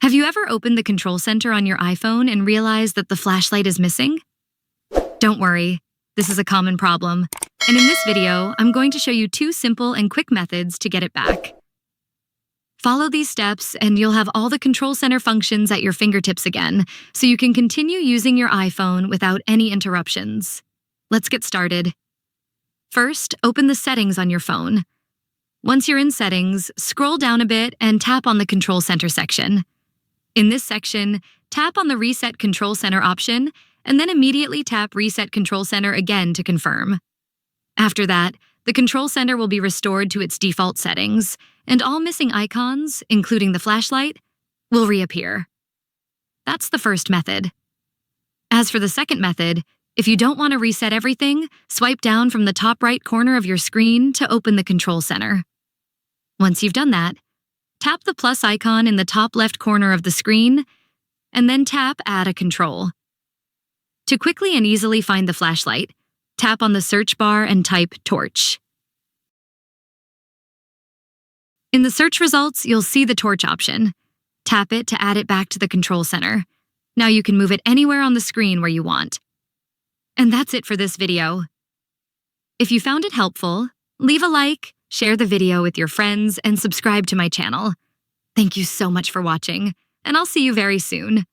Have you ever opened the control center on your iPhone and realized that the flashlight is missing? Don't worry, this is a common problem. And in this video, I'm going to show you 2 simple and quick methods to get it back. Follow these steps and you'll have all the control center functions at your fingertips again, so you can continue using your iPhone without any interruptions. Let's get started. First, open the settings on your phone. Once you're in settings, scroll down a bit and tap on the control center section. In this section, tap on the Reset Control Center option and then immediately tap Reset Control Center again to confirm. After that, the control center will be restored to its default settings, and all missing icons, including the flashlight, will reappear. That's the first method. As for the second method, if you don't want to reset everything, swipe down from the top right corner of your screen to open the control center. Once you've done that, tap the plus icon in the top left corner of the screen, and then tap Add a Control. To quickly and easily find the flashlight, tap on the search bar and type torch. In the search results, you'll see the torch option. Tap it to add it back to the control center. Now you can move it anywhere on the screen where you want. And that's it for this video. If you found it helpful, leave a like, share the video with your friends, and subscribe to my channel. Thank you so much for watching, and I'll see you very soon.